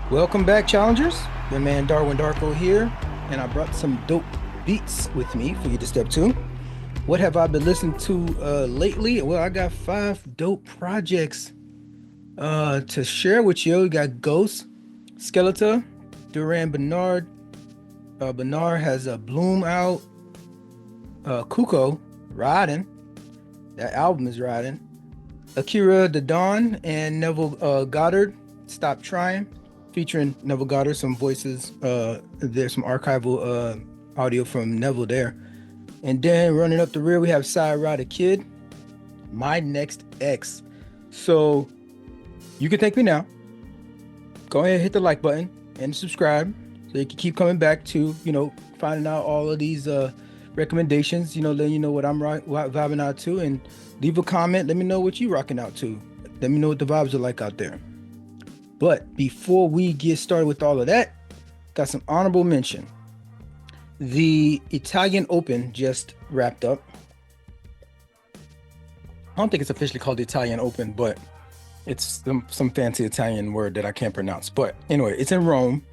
Welcome back, challengers. Your man Darwin Darko here, and I brought some dope beats with me for you to step to. What have I been listening to lately? Well, I got 5 dope projects to share with you. We got Ghost, Skeleta, Durand Benarr. Bernarr has a Bloom out. Cuco, Ridin. That album is Ridin. Akira the Don and Neville Goddard, Stop Trying, featuring Neville Goddard, some voices. There's some archival audio from Neville there. And then running up the rear, we have Ari Da Kid, My Next X. So you can thank me now. Go ahead, hit the like button and subscribe so you can keep coming back to, finding out all of these recommendations, letting you know what I'm vibing out to, and leave a comment. Let me know what you rocking out to. Let me know what the vibes are like out there. But before we get started with all of that, got some honorable mention. The Italian Open just wrapped up. I don't think it's officially called the Italian Open, but it's some fancy Italian word that I can't pronounce. But anyway, it's in Rome,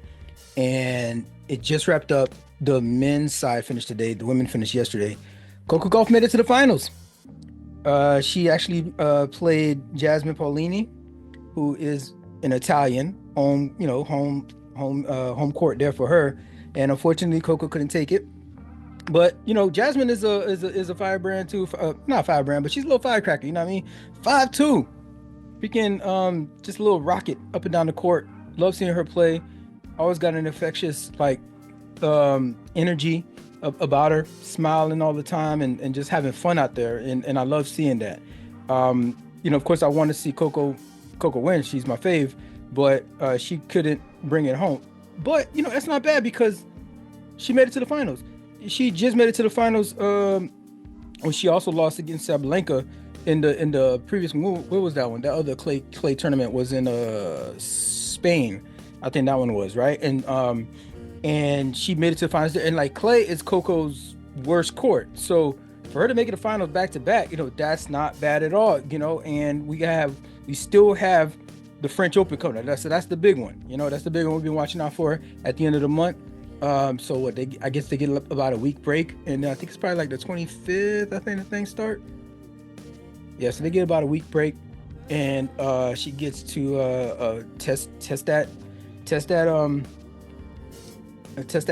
and it just wrapped up. The men's side finished today. The women finished yesterday. Coco Gauff made it to the finals. She actually played Jasmine Paolini, who is an Italian, home court there for her. And unfortunately, Coco couldn't take it. But Jasmine is a firebrand too. Not firebrand, but she's a little firecracker. You know what I mean? 5'2", freaking just a little rocket up and down the court. Love seeing her play. Always got an infectious energy about her, smiling all the time and just having fun out there. And I love seeing that. Of course, I want to see Coco win. She's my fave, but she couldn't bring it home. But that's not bad because she made it to the finals. She just made it to the finals. When she also lost against Sabalenka in the previous one. What was that one? That other clay tournament was in Spain. I think that one was right. And she made it to the finals. And clay is Coco's worst court. So for her to make it to finals back to back, that's not bad at all. And we still have the French Open coming. That's the big one. That's the big one we've been watching out for at the end of the month. So I guess they get about a week break, and I think it's probably like the 25th. I think the things start. Yeah, so they get about a week break, and she gets to test that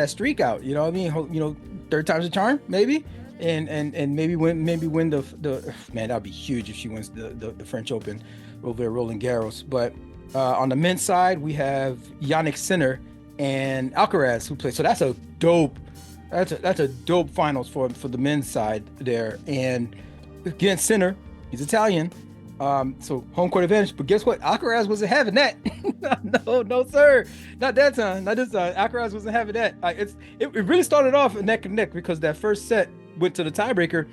streak out. You know what I mean? Third time's a charm, maybe, and maybe win the man. That'd be huge if she wins the French Open over Roland Garros. But on the men's side, we have Yannick Sinner and Alcaraz who play. So that's a dope finals for the men's side there. And against Sinner, he's Italian, so home court advantage. But guess what? Alcaraz wasn't having that. no, sir, not that time. Not this time. Alcaraz wasn't having that. It really started off neck and neck because that first set went to the tiebreaker,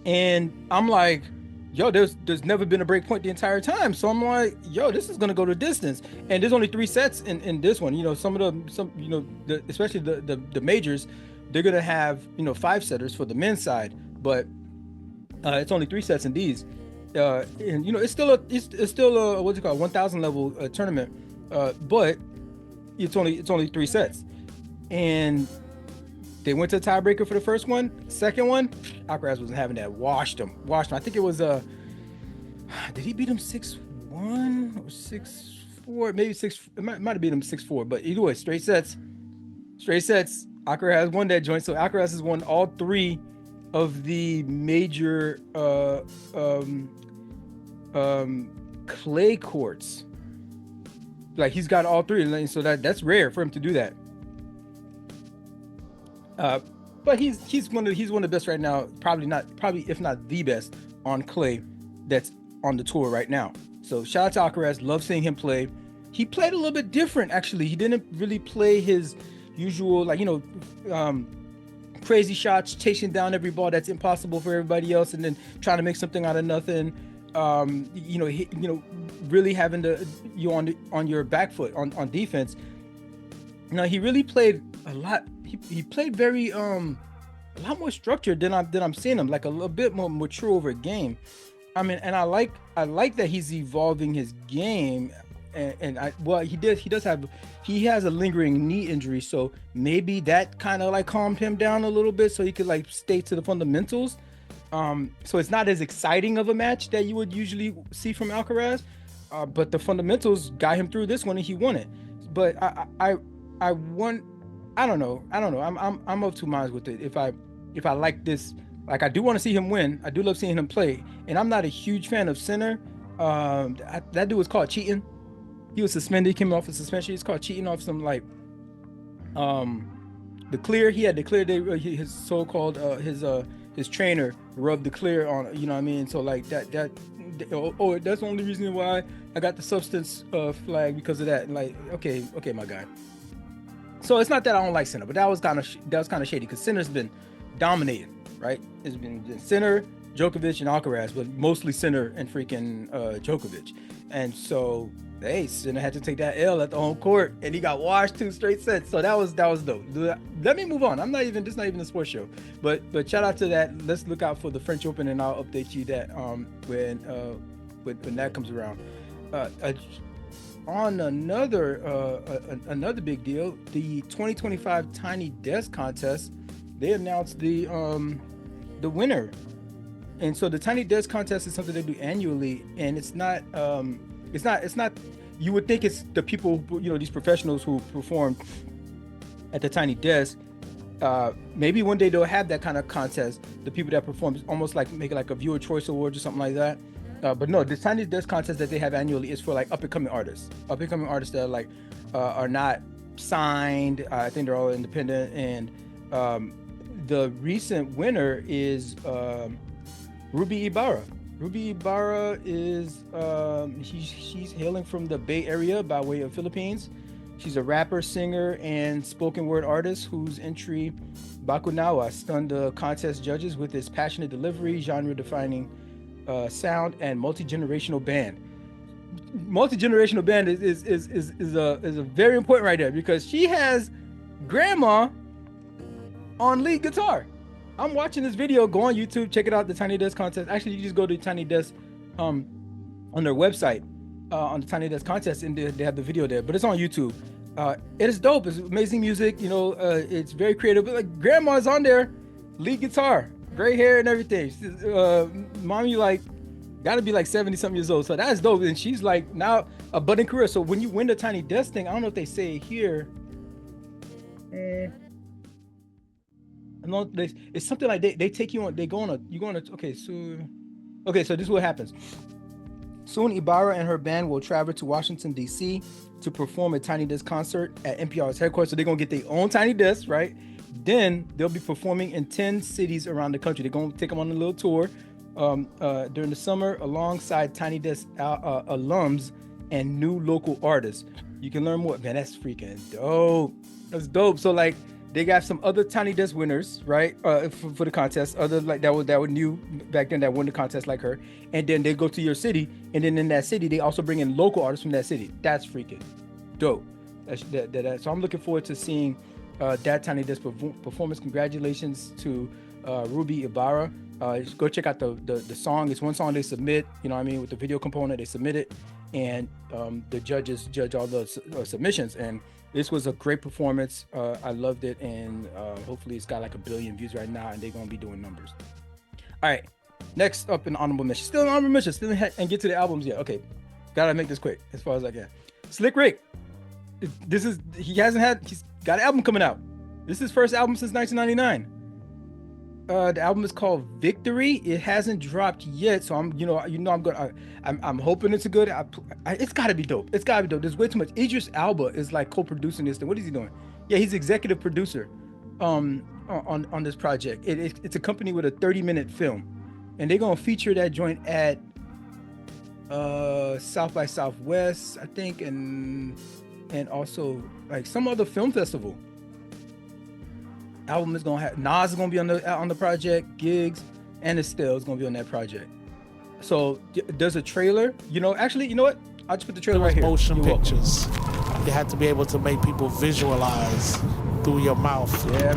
and I'm like, yo, there's never been a break point the entire time. So I'm like, yo, this is gonna go to distance. And there's only 3 sets in this one. Especially the majors, they're gonna have 5 setters for the men's side, but it's only 3 sets in these. And it's still a what's it called, 1,000 level tournament, but it's only 3 sets. And they went to the tiebreaker for the first one. Second one, Alcaraz wasn't having that. Washed him. I think it was did he beat him 6-1 or 6-4? Maybe 6. It might have beat him 6-4. But either way, straight sets. Alcaraz won that joint. So Alcaraz has won all 3 of the major clay courts. Like, he's got all 3, so that's rare for him to do that. But he's one of the best right now. Probably if not the best on clay that's on the tour right now. So shout out to Alcaraz. Love seeing him play. He played a little bit different, actually. He didn't really play his usual crazy shots, chasing down every ball that's impossible for everybody else, and then trying to make something out of nothing. Really having you on your back foot on defense. He really played a lot. He played very a lot more structured than I'm seeing him, like a little bit more mature over a game. I mean, and I like that he's evolving his game he has a lingering knee injury, so maybe that kind of like calmed him down a little bit, so he could like stay to the fundamentals. So it's not as exciting of a match that you would usually see from Alcaraz, but the fundamentals got him through this one and he won it. But I want, I don't know. I'm of two minds with it. If I like this, like I do want to see him win. I do love seeing him play, and I'm not a huge fan of Sinner. That dude was caught cheating. He was suspended. He came off a suspension. He's caught cheating off some like the clear. He had the clear. His so-called his trainer rubbed the clear on. You know what I mean? So like that's the only reason why I got the substance flag, because of that. Like okay, my guy. So it's not that I don't like Sinner, but that was kind of shady, because Sinner's been dominating, right? It's been Sinner, Djokovic, and Alcaraz, but mostly Sinner and freaking Djokovic. And so, hey, Sinner had to take that L at the home court, and he got washed 2 straight sets. So that was dope. Let me move on. This is not even a sports show, but shout out to that. Let's look out for the French Open, and I'll update you that when that comes around. On another big deal, the 2025 Tiny Desk contest, they announced the winner. And so the Tiny Desk contest is something they do annually, and it's not you would think it's the people who, these professionals who perform at the Tiny Desk. Maybe one day they'll have that kind of contest, the people that perform, almost like make it like a viewer choice awards or something like that. But no, the Tiny Desk contest that they have annually is for like up and coming artists that like are not signed. I think they're all independent, and the recent winner is Ruby Ibarra. Ruby Ibarra is she's hailing from the Bay Area by way of Philippines. She's a rapper, singer, and spoken word artist whose entry Bakunawa stunned the contest judges with its passionate delivery, genre-defining sound, and multi-generational band. Multi-generational band is a very important right there, because she has grandma on lead guitar. I'm watching this video. Go on YouTube, check it out. The Tiny Desk contest. Actually, you just go to Tiny Desk on their website on the Tiny Desk contest, and they have the video there. But it's on YouTube. It is dope. It's amazing music. It's very creative. But like grandma's on there, lead guitar, gray hair and everything. Mommy like gotta be like 70 something years old. So that's dope. And she's like now a budding career. So when you win the Tiny Desk thing, I don't know if they say it here. No, it's something like they take you on. Okay, so this is what happens. Soon, Ibarra and her band will travel to Washington D.C. to perform a Tiny Desk concert at NPR's headquarters. So they're gonna get their own Tiny Desk, right? Then they'll be performing in 10 cities around the country. They're gonna take them on a little tour during the summer, alongside Tiny Desk alums and new local artists. You can learn more. Man, that's freaking dope. That's dope. So like, they got some other Tiny Desk winners, right? For the contest, other like that were new back then that won the contest like her, and then they go to your city, and then in that city they also bring in local artists from that city. That's freaking dope. So I'm looking forward to seeing that Tiny Desk performance. Congratulations to Ruby Ibarra. Go check out the song. It's one song they submit. You know what I mean, with the video component they submit it, and the judges judge all the submissions. And this was a great performance. I loved it, and hopefully it's got like 1 billion views right now, and they're gonna be doing numbers. All right, next up in honorable mention, still an honorable mention, and get to the albums yet. Okay, gotta make this quick as far as I can. Slick Rick, he's got an album coming out. This is his first album since 1999. The album is called Victory. It hasn't dropped yet, so I'm hoping it's a good. It's gotta be dope. It's gotta be dope. There's way too much. Idris Elba is like co-producing this thing. What is he doing? Yeah, he's executive producer on this project. It's a company with a 30-minute film, and they're gonna feature that joint at South by Southwest, I think, and also like some other film festival. Album is gonna have Nas is gonna be on the project, Giggs and Estelle is gonna be on that project. So there's a trailer. Actually, you know what? I'll just put the trailer right here. Motion pictures. You have to be able to make people visualize through your mouth,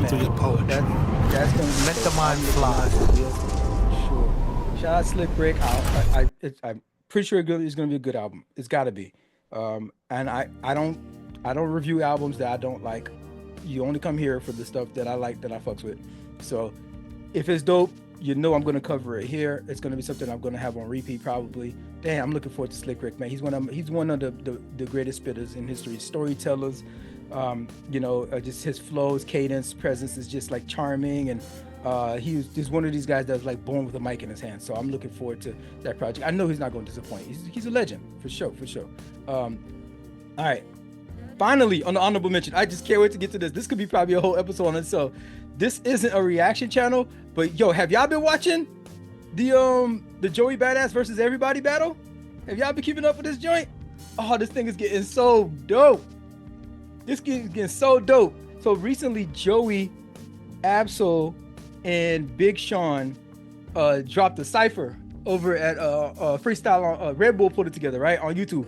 through your poetry. That's gonna let the mind fly. Sure. Shout out Slick Rick. I'm pretty sure it's gonna be a good album. It's gotta be. And I don't review albums that I don't like. You only come here for the stuff that I like, that I fucks with. So if it's dope, you know I'm gonna cover it here. It's gonna be something I'm gonna have on repeat probably. Damn, I'm looking forward to Slick Rick, man. He's one of the greatest spitters in history, storytellers. Just his flows, cadence, presence is just like charming, and he's one of these guys that's like born with a mic in his hand. So I'm looking forward to that project. I know he's not going to disappoint. He's a legend for sure. All right. Finally, on the honorable mention, I just can't wait to get to this. This could be probably a whole episode on itself. This isn't a reaction channel, but yo, have y'all been watching the Joey Badass versus everybody battle? Have y'all been keeping up with this joint? Oh, this thing is getting so dope. This is getting so dope. So recently, Joey, Absol, and Big Sean dropped a cypher over at Freestyle on Red Bull put it together, right, on YouTube.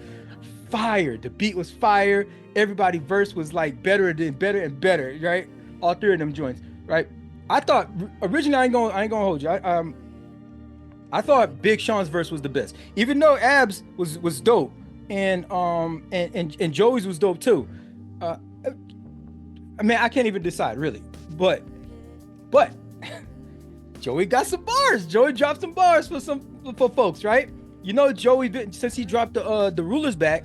Fire. The beat was fire. Everybody verse was like better and better, right? All three of them joints, right? I thought originally I ain't gonna hold you. I thought Big Sean's verse was the best, even though Abs was dope, and Joey's was dope too. I mean, I can't even decide really, but Joey got some bars. Joey dropped some bars for folks, right? You know, Joey, since he dropped the rulers back,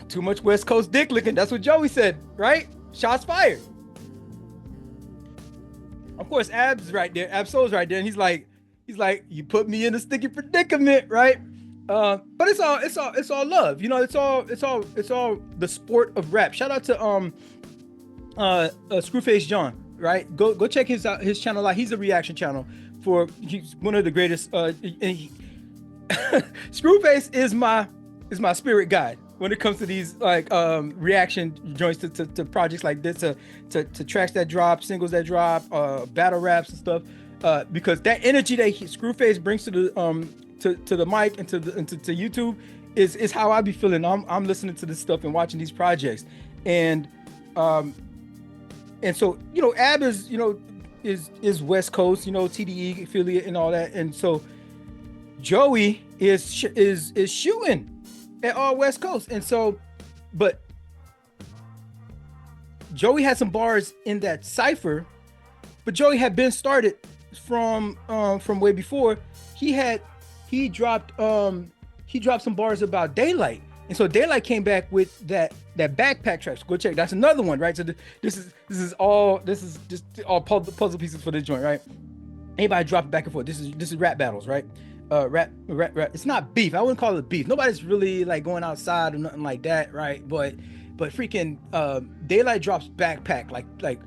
too much West Coast dick licking. That's what Joey said, right? Shots fired. Of course, Ab's right there. Absol's right there, and he's like, you put me in a sticky predicament, right? But it's all love. You know, it's all the sport of rap. Shout out to Screwface John, right? Go check his channel out. He's a reaction channel he's one of the greatest. Screwface is my spirit guide when it comes to these like reaction joints to projects like this, to tracks that drop, singles that drop, battle raps and stuff, because that energy that Screwface brings to the mic and to YouTube is how I be feeling. I'm listening to this stuff and watching these projects, and so, you know, Ab is, you know, is West Coast, you know, TDE affiliate and all that, and so Joey is shooting at all West Coast, and so, but Joey had some bars in that cipher, but Joey had been started from way before. He dropped some bars about Daylight, and so Daylight came back with that backpack track. So go check. That's another one, right? So this is just all puzzle pieces for this joint, right? Anybody drop it back and forth. This is rap battles, right? Rap. It's not beef. I wouldn't call it beef. Nobody's really like going outside or nothing like that, right? But freaking Daylight drops backpack like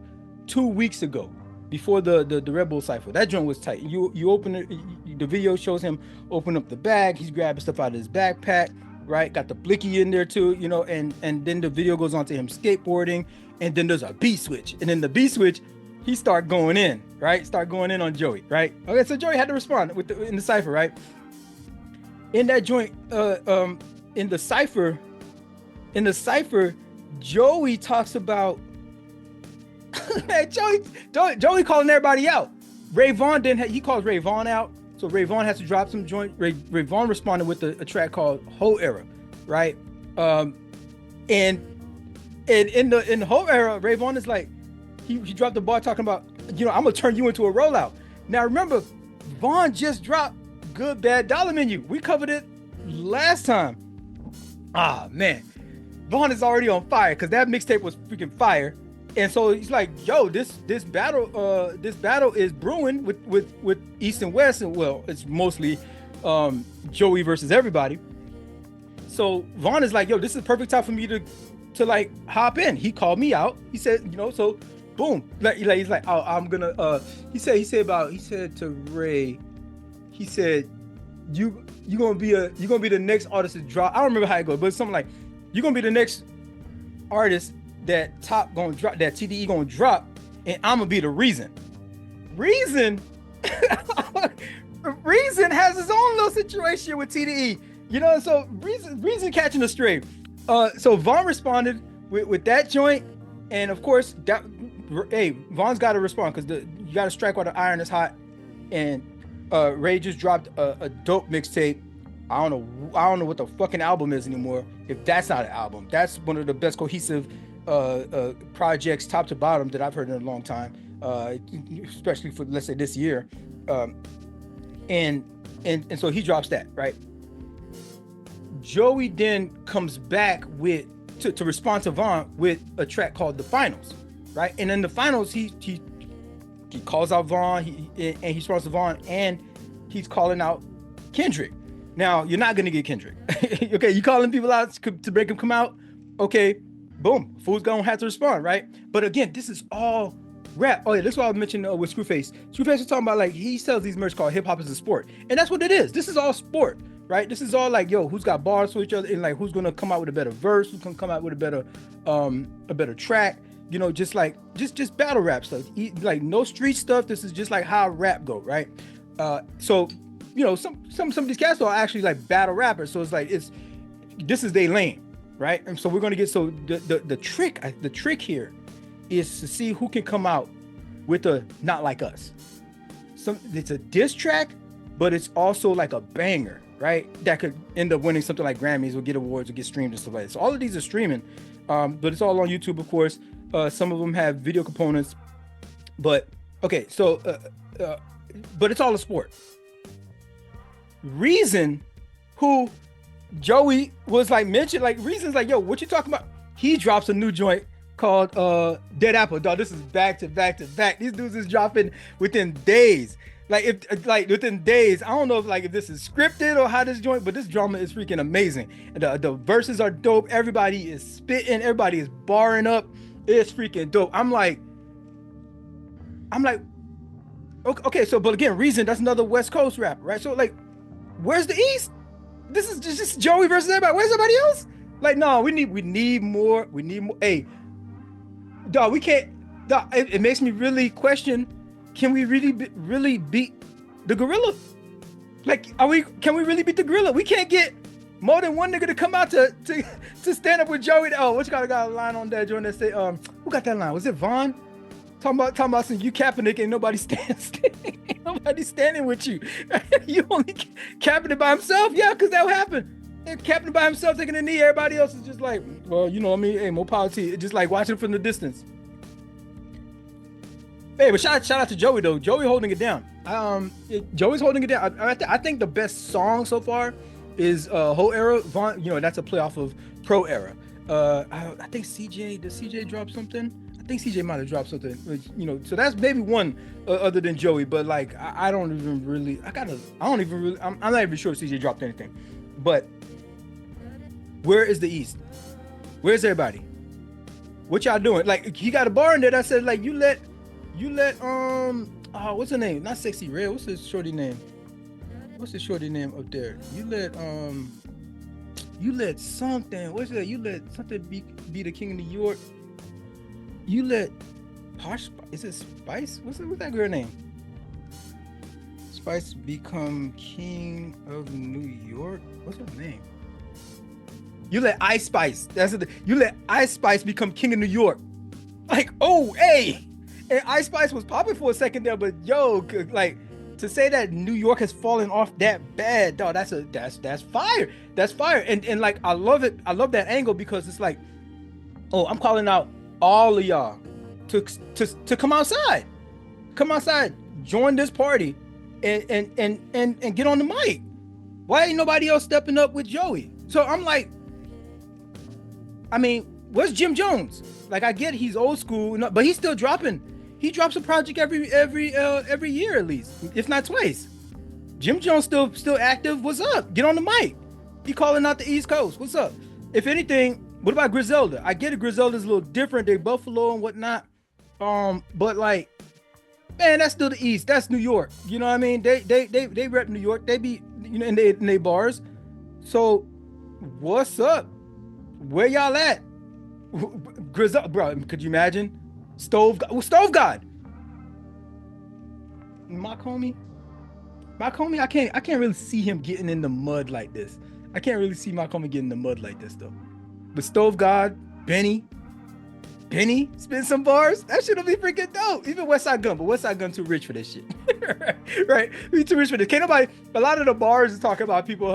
2 weeks ago, before the Red Bull cypher. That joint was tight. You open it. The video shows him open up the bag. He's grabbing stuff out of his backpack, right? Got the blicky in there too, you know. And then the video goes on to him skateboarding, and then there's a beat switch, and then the beat switch, he start going in, right? Start going in on Joey, right? Okay, so Joey had to respond in the cipher, right? In that joint, in the cipher, Joey talks about man, Joey calling everybody out. Ray Vaughn he calls Ray Vaughn out, so Ray Vaughn has to drop some joint. Ray Vaughn responded with a track called Whole Era, right? And in the Whole Era, Ray Vaughn is like, he dropped the bar talking about, you know, I'm gonna turn you into a rollout. Now remember, Vaughn just dropped Good Bad Dollar Menu. We covered it last time. Ah man, Vaughn is already on fire because that mixtape was freaking fire. And so he's like, yo, this battle is brewing with East and West, and well, it's mostly Joey versus everybody. So Vaughn is like, yo, this is the perfect time for me to like hop in. He called me out. He said, you know, so boom, like he's like, oh, I'm gonna. He said to Ray, he said, you gonna be the next artist to drop. I don't remember how it goes, but it's something like, you're gonna be the next artist that Top gonna drop, that TDE gonna drop, and I'm gonna be the reason. Reason has his own little situation with TDE, you know. So Reason catching a stray. So Vaughn responded with that joint, and of course, Vaughn's got to respond because you got to strike while the iron is hot. And Ray just dropped a dope mixtape I don't know what the fucking album is anymore. If that's not an album, that's one of the best cohesive projects, top to bottom, that I've heard in a long time. Especially for, let's say, this year. And so he drops that, right? Joey then comes back to respond to Vaughn with a track called The Finals, right? And in The Finals, he calls out Vaughn, and he responds to Vaughn, and he's calling out Kendrick. Now, you're not gonna get Kendrick. Okay, you calling people out to make him come out. Okay, boom, fool's gonna have to respond, right? But again, this is all rap. Oh yeah, this is what I was mentioning with Screwface. Screwface was talking about, like, he sells these merch called Hip Hop is a Sport, and that's what it is. This is all sport, right? This is all like, yo, who's got bars for each other, and like who's gonna come out with a better verse, who's gonna come out with a better track. You know, just battle rap stuff. Like, no street stuff. This is just like how rap go, right? So, you know, some of these cats are actually like battle rappers. So it's like, this is their lane, right? And so we're gonna get, so the trick here is to see who can come out with a Not Like Us. It's a diss track, but it's also like a banger, right? That could end up winning something like Grammys, or get awards, or get streamed and stuff like that. So all of these are streaming, but it's all on YouTube, of course. Some of them have video components, but okay. So, but it's all a sport. Reason, who Joey was like mentioned, like Reason's like, yo, what you talking about? He drops a new joint called Dead Apple. Dog, this is back to back to back. These dudes is dropping within days. Within days. I don't know if this is scripted or how this joint, but this drama is freaking amazing. The verses are dope. Everybody is spitting. Everybody is barring up. It's freaking dope. I'm like, okay. So, but again, Reason, that's another West Coast rapper, right? So, like, where's the East? This is just Joey versus everybody. Where's everybody else? Like, no, we need more. We need more. Hey, dog, we can't. Dog, it makes me really question. Can we really beat the gorilla? Like, can we really beat the gorilla? We can't get more than one nigga to come out to stand up with Joey. Oh, what you got a line on that joint that say, who got that line? Was it Vaughn? Talking about some, you Kaepernick, ain't nobody ain't nobody standing with you. You only Kaepernick by himself? Yeah, because that would happen. If Kaepernick by himself taking a knee, everybody else is just like, well, you know what I mean? Hey, more politics. Just like watching from the distance. Hey, but shout out to Joey though. Joey holding it down. Joey's holding it down. I think the best song so far is Whole Era. Vaughn, you know, that's a play off of Pro Era. I think CJ, did CJ drop something? I think CJ might have dropped something, you know, so that's maybe one other than Joey, but like, I'm not even sure if CJ dropped anything. But where is the East? Where's everybody? What y'all doing? Like, he got a bar in there that said, like, you let what's her name? Not Sexy Red. What's his shorty name? What's his shorty name up there? You let something. What's that? You let something be the king of New York. You let Posh. Is it Spice? What's that girl name? Spice become king of New York. What's her name? You let Ice Spice. That's it. You let Ice Spice become king of New York. Like, oh, hey. And Ice Spice was popping for a second there, but yo, like, to say that New York has fallen off that bad, dog, that's fire. That's fire. And like, I love it. I love that angle, because it's like, oh, I'm calling out all of y'all to come outside. Come outside, join this party, and get on the mic. Why ain't nobody else stepping up with Joey? So I'm like, I mean, where's Jim Jones? Like, I get he's old school, but he's still dropping. He drops a project every year at least, if not twice. Jim Jones still active. What's up? Get on the mic. He calling out the East Coast. What's up? If anything, what about Griselda? I get it. Griselda's a little different. They Buffalo and whatnot. But like, man, that's still the East. That's New York. You know what I mean? They rep New York. They be, you know, in they bars. So what's up? Where y'all at? Griselda, bro, could you imagine? Stove God. My homie, I can't really see him getting in the mud like this. I can't really see my homie getting in the mud like this though. But Stove God, Benny Benny spit some bars. That shit'll be freaking dope. Even West Side Gun, but West Side Gun too rich for this shit. Right? We too rich for this. Can't nobody. A lot of the bars is talking about people,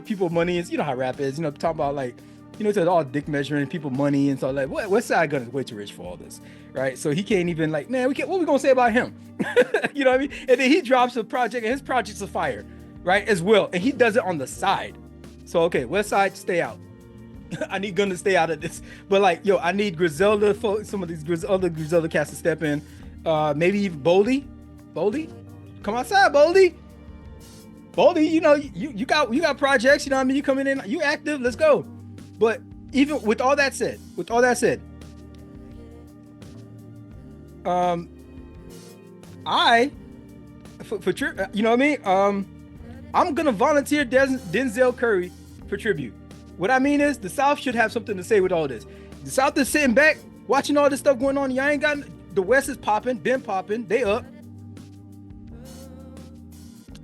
people money is. You know how rap is. Talking about like, it's all dick measuring, people money, and so like, what West Side Gun is way too rich for all this, right? So he can't even like, man, we can't. What we gonna say about him? You know what I mean? And then he drops a project, and his project's a fire, right? As well, and he does it on the side. So okay, West Side, stay out. I need Gun to stay out of this. But like, yo, I need Griselda, some of these other Griselda cats to step in. Maybe even Boldy. Come outside, Boldy. Boldy, you got projects, you know what I mean? You coming in, you active, let's go. But even with all that said, I for you know what I mean? I'm gonna volunteer Denzel Curry for tribute. What I mean is the South should have something to say with all this. The South is sitting back, watching all this stuff going on. Y'all ain't got the West is popping, been popping, they up.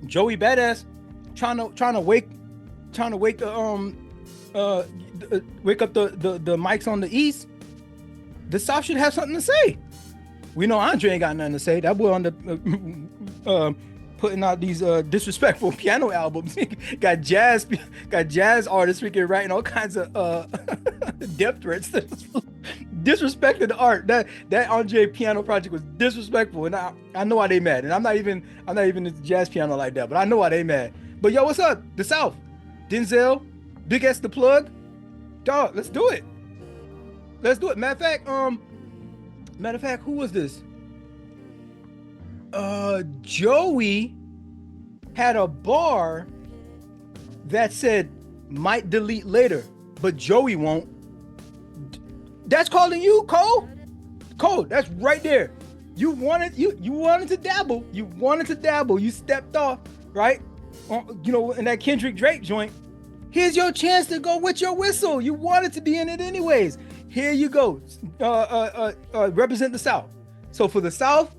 Joey Badass trying to wake wake up the mics on the East. The South should have something to say. We know Andre ain't got nothing to say. That boy on the putting out these disrespectful piano albums. got jazz artists freaking writing all kinds of death threats. Disrespected the art. That Andre piano project was disrespectful, and I know why they mad. And I'm not even into jazz piano like that, but I know why they mad. But yo, what's up? The South, Denzel, Big S the Plug, dog. Let's do it. Matter of fact, who was this? Joey had a bar that said might delete later, but Joey won't. That's calling you, Cole. That's right there. You wanted to dabble. You stepped off, right? In that Kendrick Drake joint. Here's your chance to go with your whistle. You wanted to be in it anyways. Here you go. Represent the South. So for the South,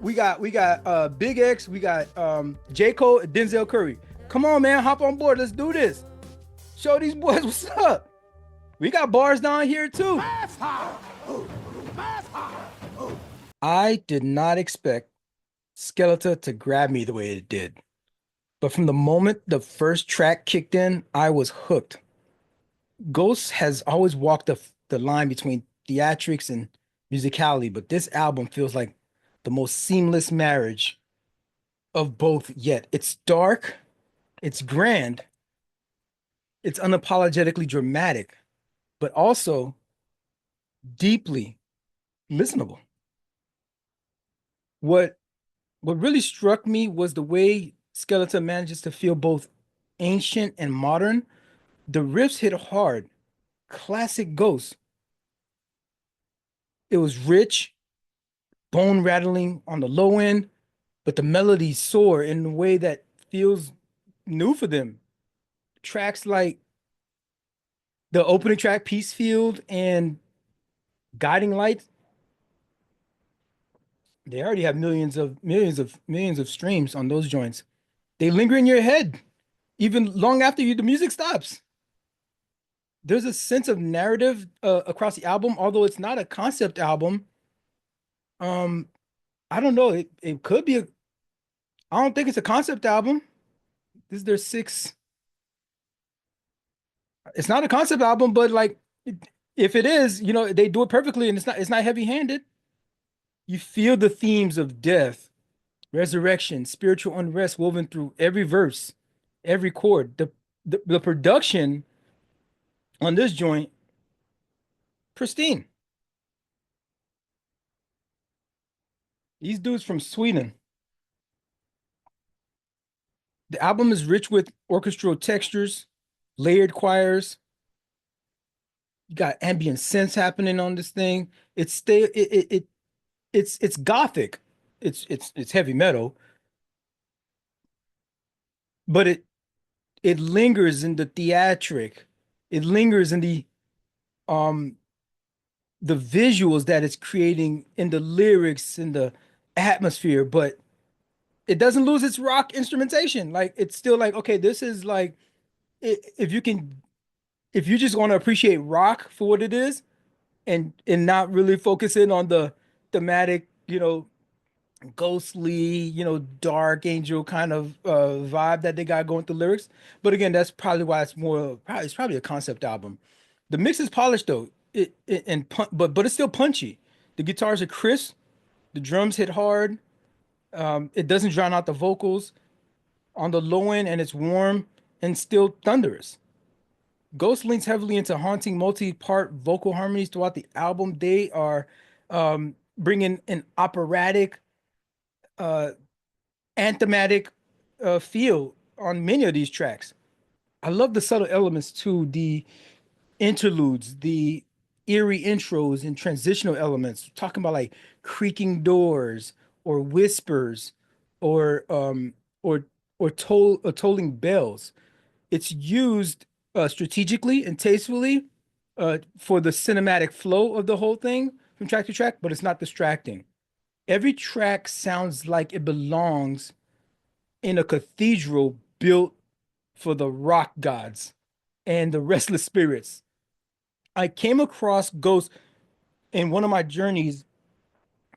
we got Big X, we got J. Cole, and Denzel Curry. Come on, man, hop on board. Let's do this. Show these boys what's up. We got bars down here too. I did not expect Skeleta to grab me the way it did. But from the moment the first track kicked in, I was hooked. Ghost has always walked the line between theatrics and musicality, but this album feels like the most seamless marriage of both yet. It's dark, it's grand, it's unapologetically dramatic, but also deeply listenable. What really struck me was the way Skeleta manages to feel both ancient and modern. The riffs hit hard, classic Ghost. It was rich, bone rattling on the low end, but the melodies soar in a way that feels new for them. Tracks like the opening track, Peace Field, and Guiding Lights, they already have millions of streams on those joints. They linger in your head, even long after the music stops. There's a sense of narrative across the album, although it's not a concept album. I don't know. It could be I don't think it's a concept album. This is their sixth. It's not a concept album, but like, if it is, they do it perfectly, and it's not heavy-handed. You feel the themes of death, resurrection, spiritual unrest woven through every verse, every chord. The production on this joint, pristine. These dudes from Sweden. The album is rich with orchestral textures, layered choirs. You got ambient synths happening on this thing. It's gothic. It's heavy metal, but it lingers in the theatric. It lingers in the visuals that it's creating, in the lyrics, in the atmosphere, but it doesn't lose its rock instrumentation. Like, it's still like, okay, this is like, if you just want to appreciate rock for what it is, and not really focusing on the thematic, ghostly, dark angel kind of vibe that they got going through lyrics. But again, that's probably why it's probably a concept album. The mix is polished though. But it's still punchy. The guitars are crisp, the drums hit hard. It doesn't drown out the vocals on the low end, and it's warm and still thunderous. Ghost leans heavily into haunting multi-part vocal harmonies throughout the album. They are bringing an operatic, uh, anthematic feel on many of these tracks. I love the subtle elements too, the interludes, the eerie intros and transitional elements, talking about like creaking doors or whispers or or tolling bells. It's used strategically and tastefully for the cinematic flow of the whole thing from track to track, but it's not distracting. Every track sounds like it belongs in a cathedral built for the rock gods and the restless spirits. I came across Ghost in one of my journeys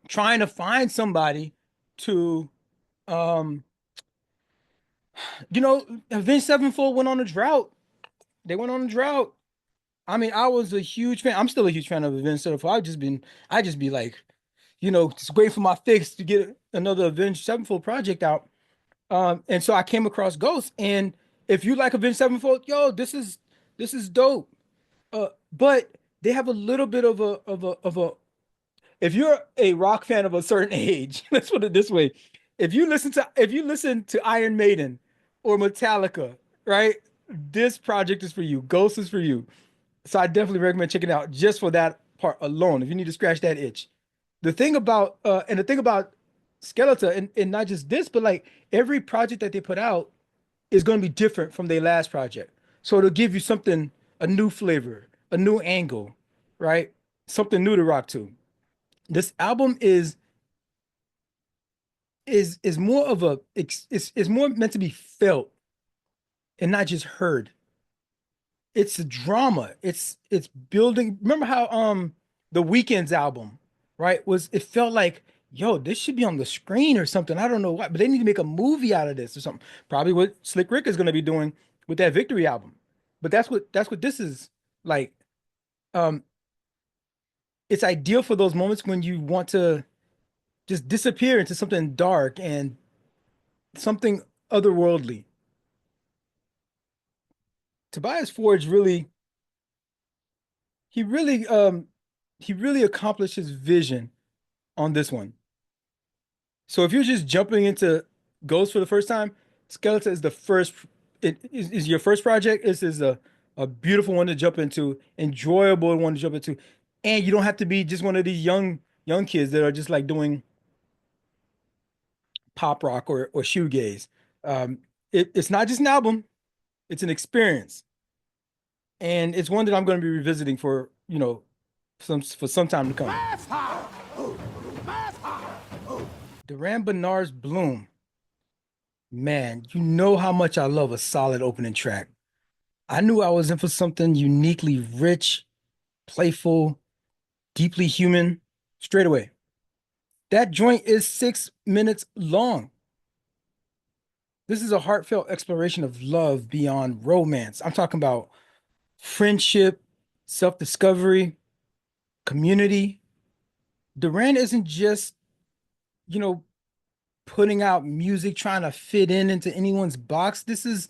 trying to find somebody to, um, Avenged Sevenfold went on a drought. They went on a drought. I mean, I was a huge fan. I'm still a huge fan of Avenged Sevenfold. I just be like, just waiting for my fix to get another Avenged Sevenfold project out. And so I came across Ghost, and if you like Avenged Sevenfold, yo, this is dope. But they have a little bit of a if you're a rock fan of a certain age, let's put it this way. If you listen to Iron Maiden or Metallica, right? This project is for you. Ghost is for you. So I definitely recommend checking it out just for that part alone, if you need to scratch that itch. The thing about Skeleta, and not just this, but like every project that they put out is going to be different from their last project. So it'll give you something, a new flavor, a new angle, right? Something new to rock to. This album is more of a it's more meant to be felt and not just heard. It's a drama. It's building. Remember how the Weeknd's album, right? It felt like, yo, this should be on the screen or something. I don't know why, but they need to make a movie out of this or something. Probably what Slick Rick is going to be doing with that Victory album. But that's what this is like. Um, it's ideal for those moments when you want to just disappear into something dark and something otherworldly. Tobias Forge he really he really accomplished his vision on this one. So if you're just jumping into Ghost for the first time, Skeleton is the first is your first project. This is a beautiful one to jump into, enjoyable one to jump into. And you don't have to be just one of these young kids that are just like doing pop rock or shoegaze. It's not just an album, it's an experience. And it's one that I'm going to be revisiting for, some time to come. Durand Benarr's Bloom. Man, you know how much I love a solid opening track. I knew I was in for something uniquely rich, playful, deeply human straight away. That joint is 6 minutes long. This is a heartfelt exploration of love beyond romance. I'm talking about friendship, self-discovery, community. Durand isn't just, you know, putting out music trying to fit into anyone's box. This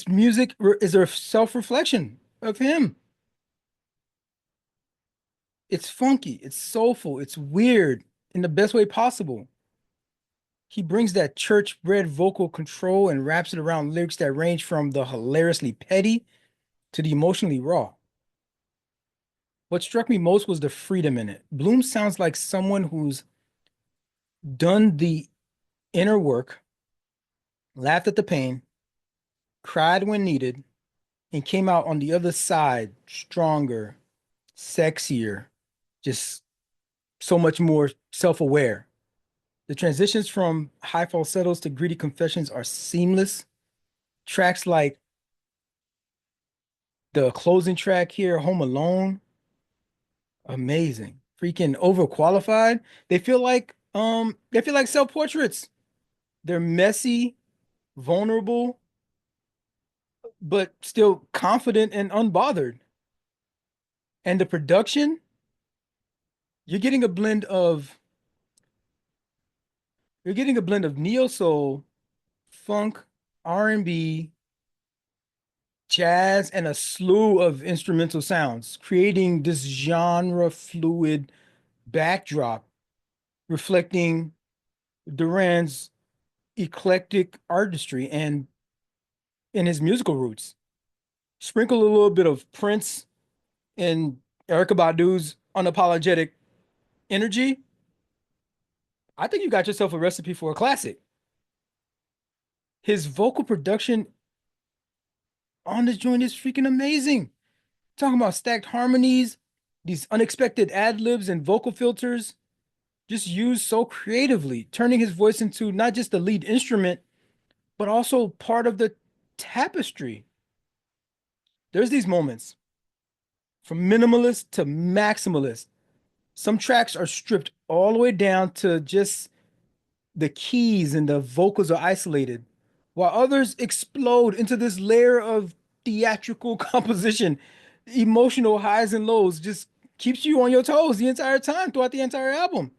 music is a self-reflection of him. It's funky, it's soulful, it's weird in the best way possible. He brings that church-bred vocal control and wraps it around lyrics that range from the hilariously petty to the emotionally raw. What struck me most was the freedom in it. Bloom sounds like someone who's done the inner work, laughed at the pain, cried when needed, and came out on the other side stronger, sexier, just so much more self-aware. The transitions from high falsettos to gritty confessions are seamless. Tracks like the closing track here, Home Alone, Amazing. Freaking overqualified. They feel like self-portraits. They're messy, vulnerable, but still confident and unbothered. And the production, you're getting a blend of you're getting a blend of neo soul, funk, R&B, jazz, and a slew of instrumental sounds, creating this genre fluid backdrop reflecting Durand's eclectic artistry and in his musical roots. Sprinkle a little bit of Prince and Erykah Badu's unapologetic energy. I think you got yourself a recipe for a classic. His vocal production on this joint is freaking amazing. Talking about stacked harmonies, these unexpected ad libs and vocal filters, just used so creatively, turning his voice into not just the lead instrument, but also part of the tapestry. There's these moments from minimalist to maximalist. Some tracks are stripped all the way down to just the keys and the vocals are isolated, while others explode into this layer of theatrical composition. Emotional highs and lows just keeps you on your toes the entire time throughout the entire album.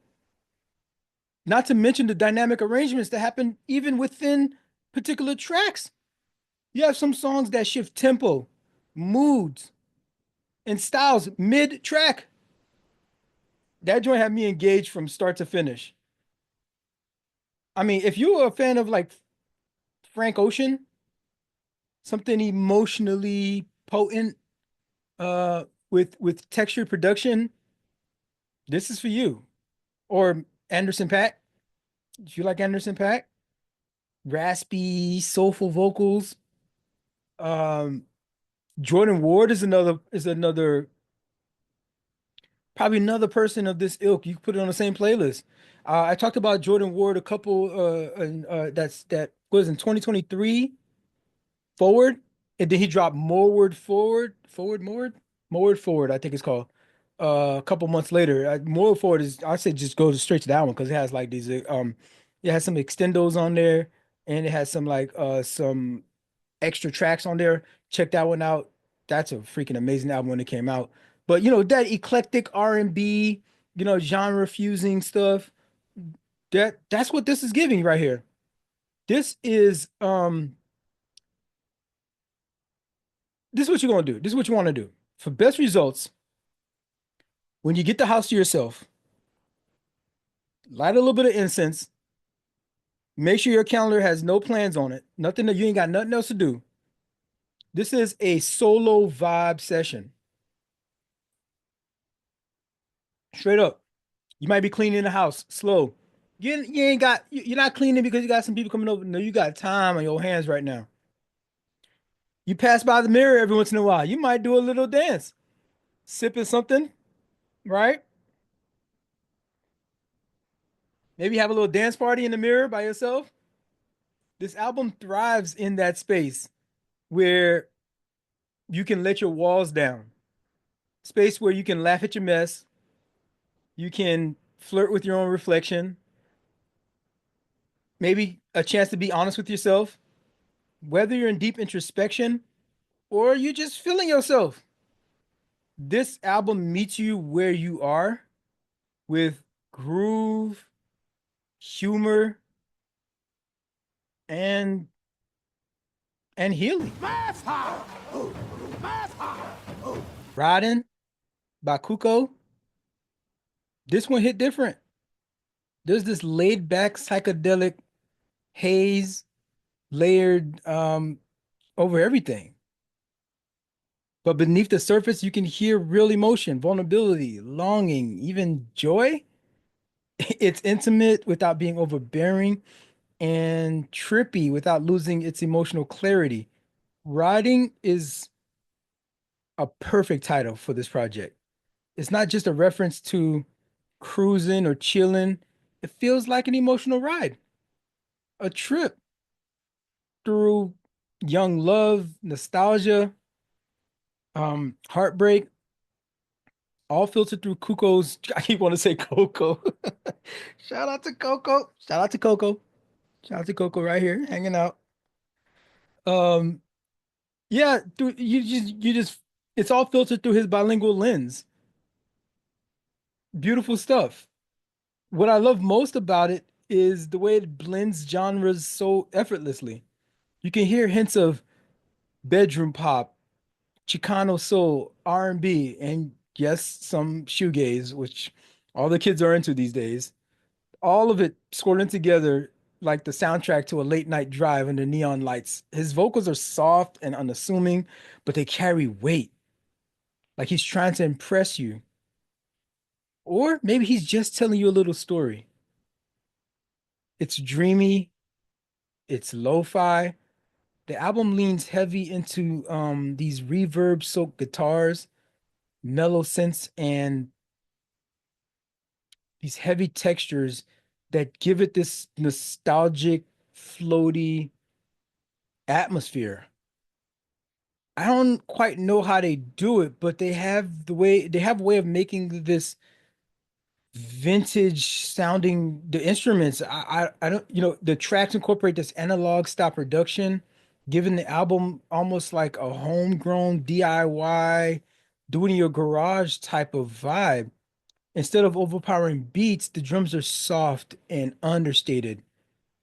Not to mention the dynamic arrangements that happen even within particular tracks. You have some songs that shift tempo, moods, and styles mid-track. That joint had me engaged from start to finish. I mean, if you're a fan of like Frank Ocean, something emotionally potent, with textured production, this is for you. Or Anderson .Paak. If you like Anderson .Paak, raspy, soulful vocals. Um, Jordan Ward is another probably another person of this ilk. You can put it on the same playlist. I talked about Jordan Ward a couple that was in 2023 forward, and then he dropped Moreward Forward, I think it's called. A couple months later, Moreward Forward is I say just go straight to that one because it has like these it has some extendos on there and it has some extra tracks on there. Check that one out. That's a freaking amazing album when it came out. But that eclectic R&B, genre fusing stuff. That's what this is giving right here. This is this is what you're gonna do. This is what you want to do. For best results, when you get the house to yourself, light a little bit of incense. Make sure your calendar has no plans on it. Nothing that you ain't got nothing else to do. This is a solo vibe session. Straight up. You might be cleaning the house slow. You're not cleaning because you got some people coming over. No, you got time on your hands right now. You pass by the mirror every once in a while. You might do a little dance, sipping something, right? Maybe have a little dance party in the mirror by yourself. This album thrives in that space where you can let your walls down, space where you can laugh at your mess, you can flirt with your own reflection, maybe a chance to be honest with yourself, whether you're in deep introspection or you're just feeling yourself. This album meets you where you are with groove, humor, and healing. Ridin by Cuco. This one hit different. There's this laid back psychedelic haze layered over everything. But beneath the surface, you can hear real emotion, vulnerability, longing, even joy. It's intimate without being overbearing and trippy without losing its emotional clarity. Riding is a perfect title for this project. It's not just a reference to cruising or chilling. It feels like an emotional ride, a trip through young love, nostalgia, heartbreak, All filtered through Cuco's. I keep wanting to say Coco. Shout out to Coco. Shout out to Coco. Shout out to Coco right here, hanging out. Um, yeah, dude, you just it's all filtered through his bilingual lens. Beautiful stuff. What I love most about it is the way it blends genres so effortlessly. You can hear hints of bedroom pop, Chicano soul, R&B, and yes, some shoegaze, which all the kids are into these days. All of it scored in together like the soundtrack to a late night drive under neon lights. His vocals are soft and unassuming, but they carry weight, like he's trying to impress you. Or maybe he's just telling you a little story. It's dreamy, it's lo-fi. The album leans heavy into these reverb-soaked guitars, mellow synths, and these heavy textures that give it this nostalgic, floaty atmosphere. I don't quite know how they do it, but they have a way of making this vintage sounding the instruments. I don't the tracks incorporate this analog style production, giving the album almost like a homegrown DIY, do it in your garage type of vibe. Instead of overpowering beats, the drums are soft and understated.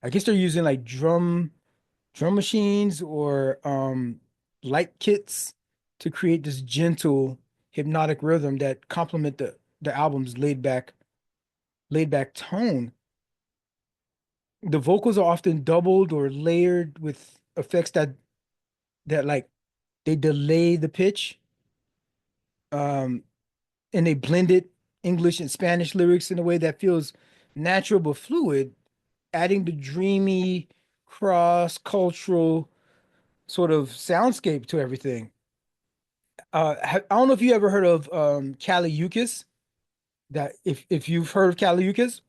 I guess they're using like drum machines or light kits to create this gentle hypnotic rhythm that complement the album's laid back tone. The vocals are often doubled or layered with effects that like they delay the pitch, um, and they blended English and Spanish lyrics in a way that feels natural but fluid, adding the dreamy cross-cultural sort of soundscape to everything. I don't know if you ever heard of Kali Uchis. That if you've heard of Kali Uchis,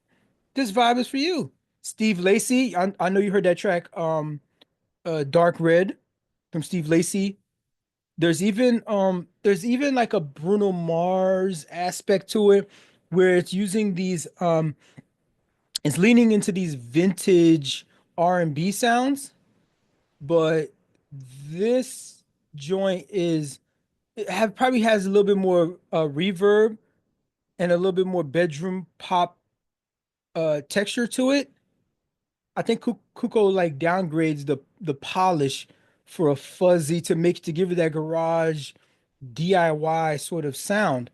this vibe is for you. Steve Lacy, I know you heard that track, Dark Red from Steve Lacy. There's even like a Bruno Mars aspect to it where it's using these it's leaning into these vintage R&B sounds, but this joint is it have probably has a little bit more reverb and a little bit more bedroom pop texture to it. I think Cuco like downgrades the polish for a fuzzy to give it that garage DIY sort of sound.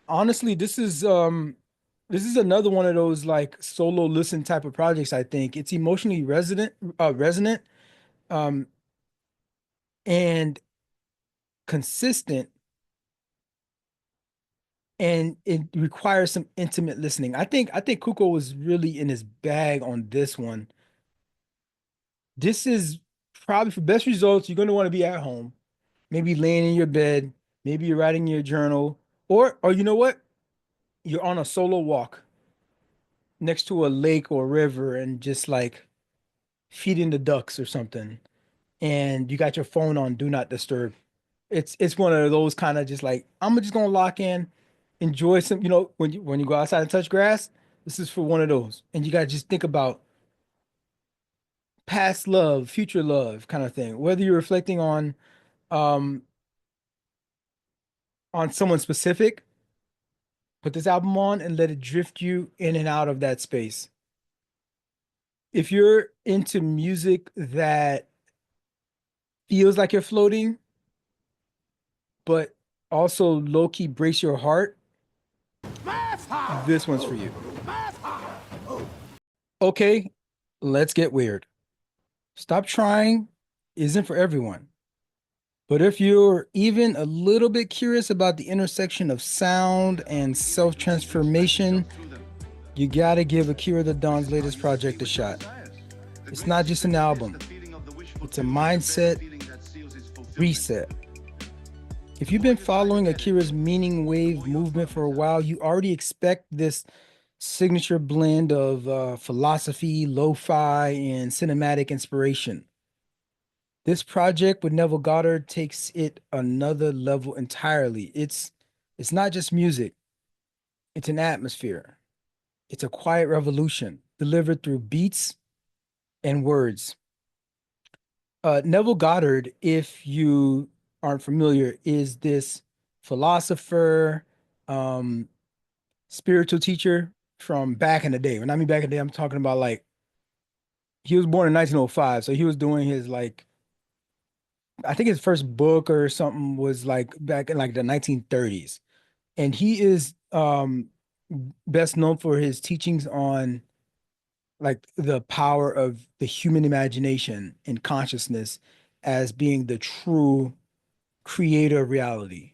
Honestly, this is another one of those like solo listen type of projects, I think. It's emotionally resonant, um, and consistent, and it requires some intimate listening. I think Cuco was really in his bag on this one. This is probably for best results, you're going to want to be at home, maybe laying in your bed, maybe you're writing your journal, or you know what? You're on a solo walk next to a lake or river and just like feeding the ducks or something, and you got your phone on do not disturb. It's one of those kind of just like I'm just gonna lock in, enjoy some, when you go outside and touch grass, this is for one of those. And you gotta just think about past love, future love kind of thing. Whether you're reflecting um on someone specific, put this album on and let it drift you in and out of that space. If you're into music that feels like you're floating, but also low-key breaks your heart, this one's for you. Okay, let's get weird. Stop Trying isn't for everyone. But if you're even a little bit curious about the intersection of sound and self-transformation, you gotta give Akira the Don's latest project a shot. It's not just an album, it's a mindset reset. If you've been following Akira's meaning wave movement for a while, you already expect this signature blend of philosophy, lo-fi, and cinematic inspiration. This project with Neville Goddard takes it another level entirely. It's not just music. It's an atmosphere. It's a quiet revolution delivered through beats and words. Neville Goddard, if you aren't familiar, is this philosopher, um, spiritual teacher from back in the day. When I mean back in the day, I'm talking about like he was born in 1905, so he was doing his like I think his first book or something was like back in like the 1930s. And he is best known for his teachings on like the power of the human imagination and consciousness as being the true creator of reality.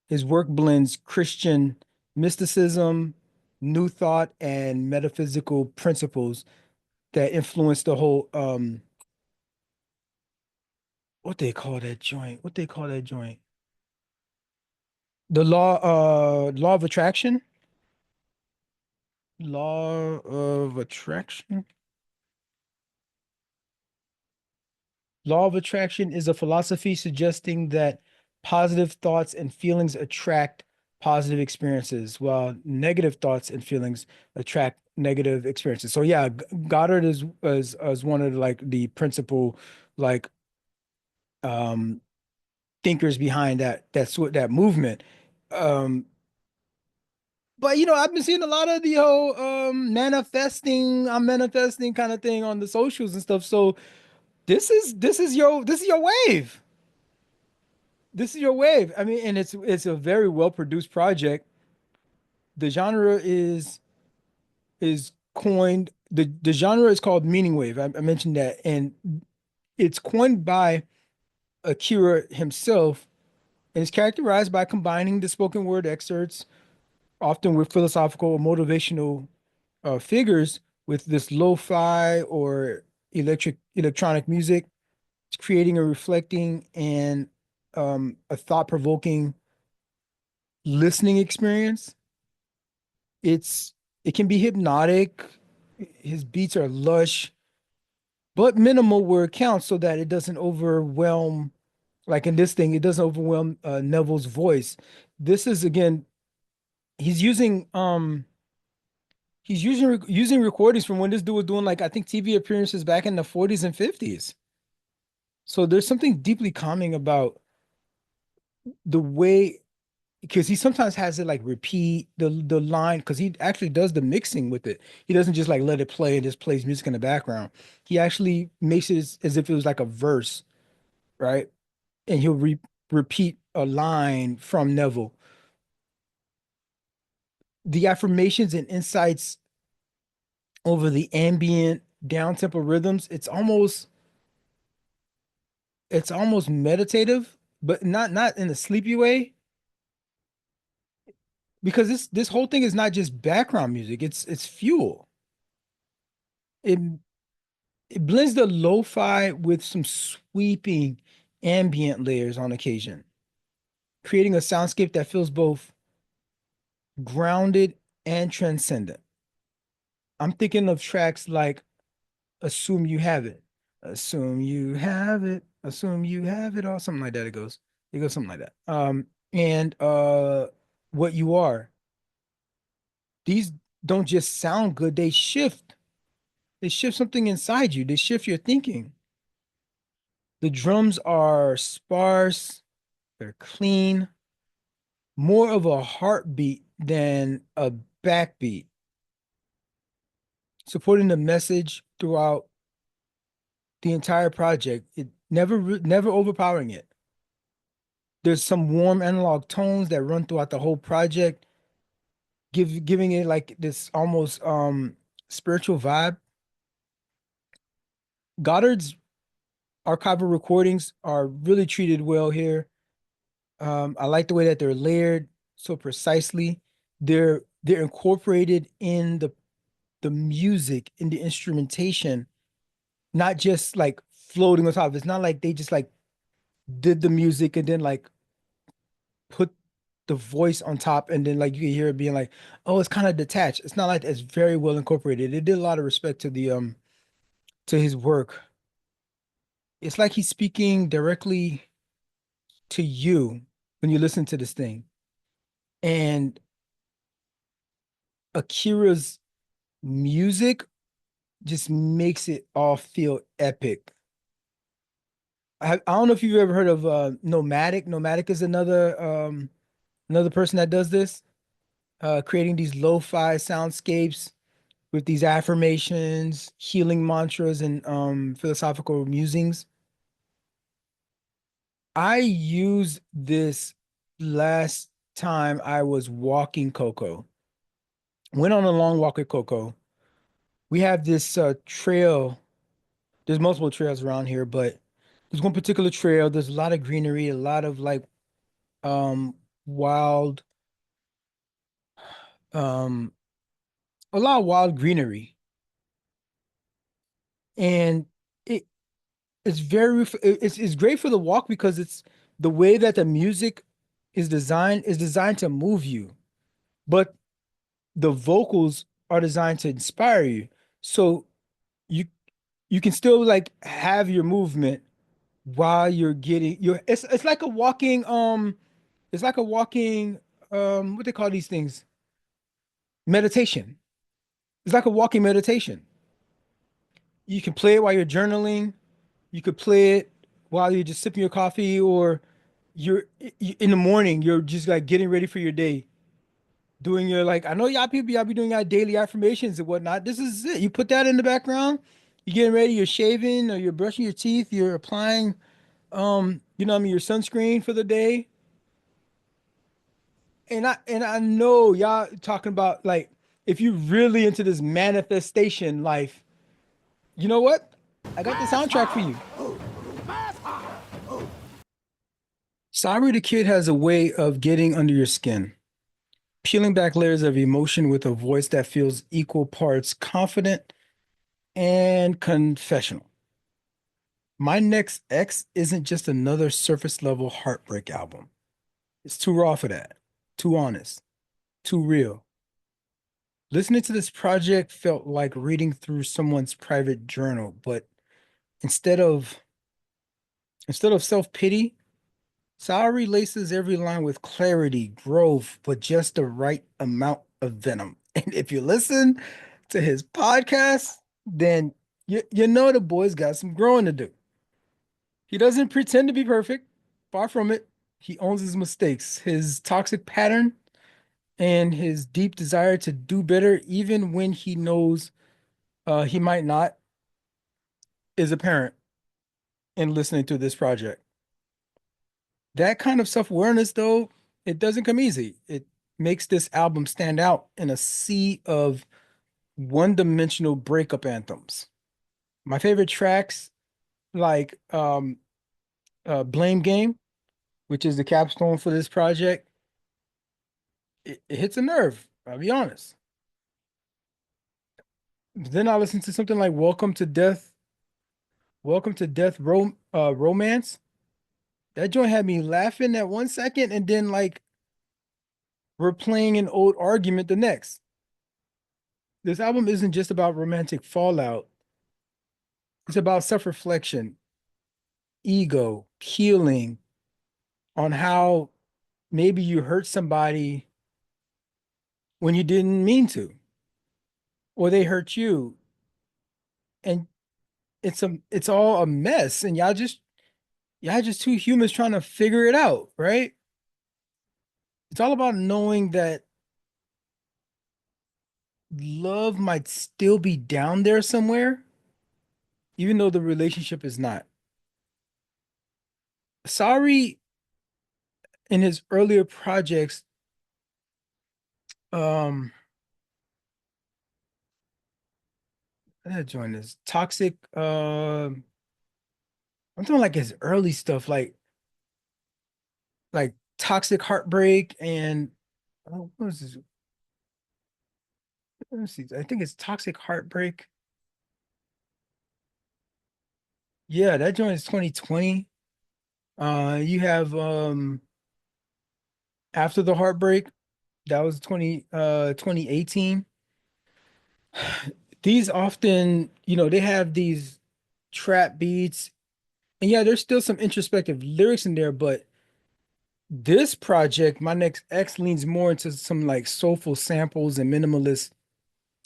His work blends Christian mysticism, new thought, and metaphysical principles that influence the whole what they call that joint? What they call that joint? The law of attraction? Law of attraction? Law of attraction is a philosophy suggesting that positive thoughts and feelings attract positive experiences, while negative thoughts and feelings attract negative experiences. So yeah, Goddard is one of like the principal like um thinkers behind that movement. Um but I've been seeing a lot of the whole I'm manifesting kind of thing on the socials and stuff. So this is your wave. This is your wave. I mean, and it's a very well produced project. The genre is coined. The genre is called meaning wave. I mentioned that, and it's coined by Akira himself, and it's characterized by combining the spoken word excerpts, often with philosophical or motivational figures, with this lo-fi or electronic music, creating a reflecting and a thought-provoking listening experience. It can be hypnotic. His beats are lush, but minimal where it counts so that it doesn't overwhelm, like in this thing, it doesn't overwhelm Neville's voice. This is again, he's using using recordings from when this dude was doing like I think TV appearances back in the 40s and 50s. So there's something deeply calming about the way because he sometimes has it like repeat the line because he actually does the mixing with it. He doesn't just like let it play and just plays music in the background. He actually makes it as if it was like a verse, right? And he'll repeat a line from Neville. The affirmations and insights over the ambient down tempo rhythms, it's almost meditative, but not in a sleepy way because this whole thing is not just background music, it's fuel. It It blends the lo-fi with some sweeping ambient layers on occasion, creating a soundscape that feels both grounded and transcendent. I'm thinking of tracks like Assume You Have It, Assume You Have It, Assume You Have It, or something like that. It goes something like that. And What You Are. These don't just sound good, they shift. They shift something inside you. They shift your thinking. The drums are sparse, they're clean, more of a heartbeat than a backbeat, supporting the message throughout the entire project. It never overpowering it. There's some warm analog tones that run throughout the whole project, giving it like this almost spiritual vibe. Goddard's archival recordings are really treated well here. I like the way that they're layered so precisely. They're incorporated in the music, in the instrumentation, not just like floating on top. It's not like they just like did the music and then like put the voice on top and then like you can hear it being like, oh, it's kind of detached. It's not like that. It's very well incorporated. It did a lot of respect to the to his work. It's like he's speaking directly to you when you listen to this thing. And Akira's music just makes it all feel epic. I don't know if you've ever heard of Nomadic. Nomadic is another person that does this, creating these lo-fi soundscapes with these affirmations, healing mantras, and philosophical musings. I used this last time I was walking Coco. Went on a long walk with Coco. We have this trail. There's multiple trails around here, but there's one particular trail. There's a lot of greenery, a lot of like um wild um a lot of wild greenery. And it it's it's great for the walk because it's the way that the music is designed to move you, but the vocals are designed to inspire you. So you you can still like have your movement while you're getting your it's like a walking it's like a walking what they call these things? Meditation. It's like a walking meditation. You can play it while you're journaling. You could play it while you're just sipping your coffee, or in the morning, you're just like getting ready for your day, doing your like I know y'all people y'all be doing your daily affirmations and whatnot. This is it. You put that in the background, you're getting ready, you're shaving or you're brushing your teeth, you're applying you know what I mean, your sunscreen for the day. And I know y'all talking about like if you're really into this manifestation life, you know what? I got the soundtrack for you. Ari the Kid has a way of getting under your skin, peeling back layers of emotion with a voice that feels equal parts confident and confessional. My Next X isn't just another surface level heartbreak album. It's too raw for that, too honest, too real. Listening to this project felt like reading through someone's private journal, but instead of self-pity, Saori laces every line with clarity, growth, but just the right amount of venom. And if you listen to his podcast, then you know the boy's got some growing to do. He doesn't pretend to be perfect, far from it. He owns his mistakes, his toxic pattern, and his deep desire to do better, even when he knows he might not, is apparent in listening to this project. That kind of self-awareness, though, it doesn't come easy. It makes this album stand out in a sea of one-dimensional breakup anthems. My favorite tracks, like Blame Game, which is the capstone for this project, it hits a nerve, I'll be honest. Then I listen to something like Welcome to Death Romance. That joint had me laughing at 1 second and then like we're playing an old argument the next. This album isn't just about romantic fallout. It's about self-reflection, ego, healing, on how maybe you hurt somebody when you didn't mean to, or they hurt you. And it's all a mess. And y'all just two humans trying to figure it out, right? It's all about knowing that love might still be down there somewhere, even though the relationship is not. Sorry, in his earlier projects, um, that joint is toxic. I'm talking like his early stuff, like toxic heartbreak and what was this? Let me see. I think it's toxic heartbreak. Yeah, that joint is 2020. You have After the Heartbreak, that was 2018. These often, they have these trap beats. And yeah, there's still some introspective lyrics in there, but This project, my next X leans more into some like soulful samples and minimalist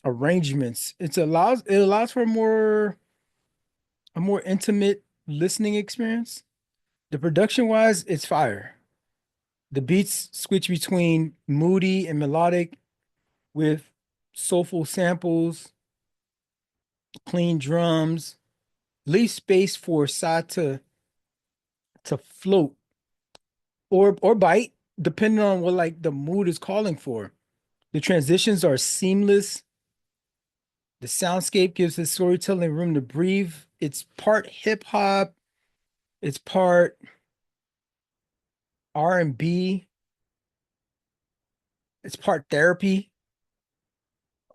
arrangements. It allows for a more intimate listening experience. The production wise, it's fire. The beats switch between moody and melodic with soulful samples, clean drums, leave space for side to float or bite, depending on what like the mood is calling for. The transitions are seamless. The soundscape gives the storytelling room to breathe. It's part hip hop, it's part R&B, it's part therapy,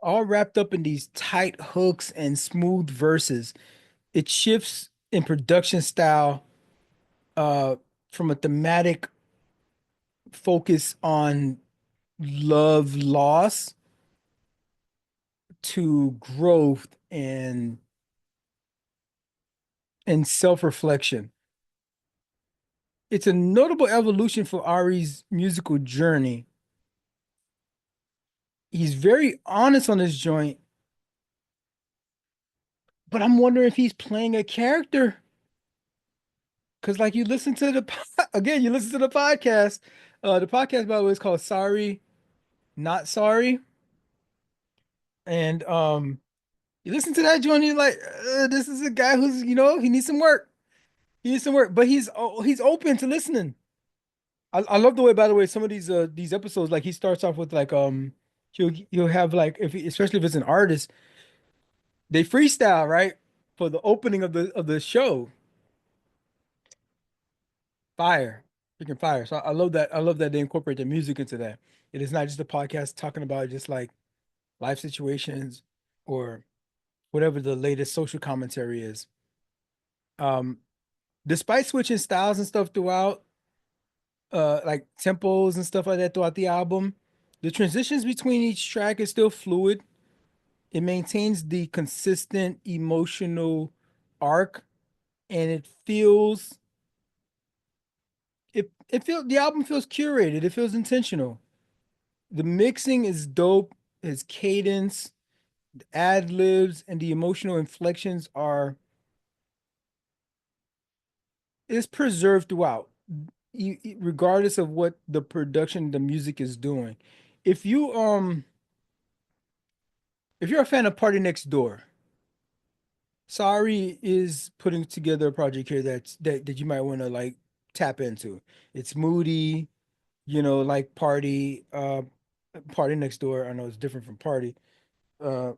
all wrapped up in these tight hooks and smooth verses. It shifts in production style uh from a thematic focus on love loss to growth and self-reflection. It's a notable evolution for Ari's musical journey. He's very honest on this joint, but I'm wondering if he's playing a character. Because, like, you listen to again, you listen to the podcast. The podcast, by the way, is called Sorry, Not Sorry. And you listen to that joint, you're like, this is a guy who's, he needs some work. He needs some work, but he's open to listening. I love the way, by the way, some of these episodes, like he starts off with like he'll have like especially if it's an artist, they freestyle, right? For the opening of the show. Fire. Freaking fire. So I love that. I love that they incorporate the music into that. It is not just a podcast talking about just like life situations or whatever the latest social commentary is. Um, Despite switching styles and stuff throughout, like tempos and stuff like that throughout the album, the transitions between each track is still fluid. It maintains the consistent emotional arc, and it feels the album feels curated. It feels intentional. The mixing is dope. His cadence, the ad libs, and the emotional inflections are is preserved throughout, regardless of what the production, the music is doing. If you if you're a fan of Party Next Door, Sorry is putting together a project here that you might want to like tap into. It's moody, like Party Next Door. I know it's different from Party. Uh,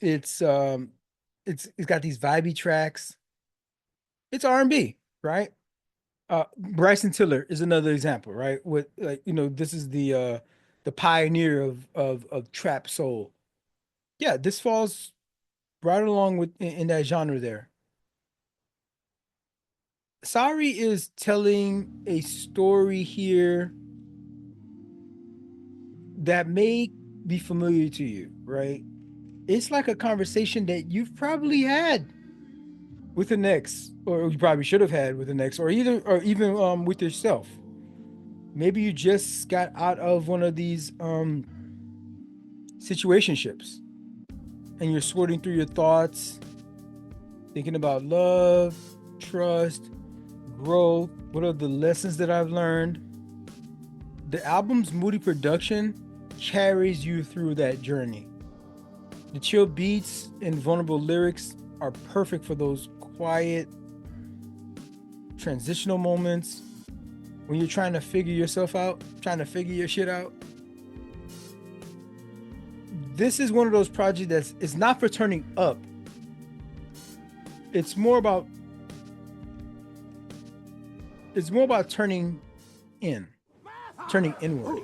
it's it's got these vibey tracks. It's R&B, right? Bryson Tiller is another example, right? With like, this is the pioneer of trap soul. Yeah, this falls right along with in that genre there. Sorry is telling a story here that may be familiar to you, right? It's like a conversation that you've probably had with an ex, or you probably should have had with an ex, or even with yourself. Maybe you just got out of one of these situationships and you're sorting through your thoughts, thinking about love, trust, growth. What are the lessons that I've learned? The album's moody production carries you through that journey. The chill beats and vulnerable lyrics are perfect for those quiet, transitional moments when you're trying to figure yourself out, trying to figure your shit out. This is one of those projects it's not for turning up. It's more about turning turning inward.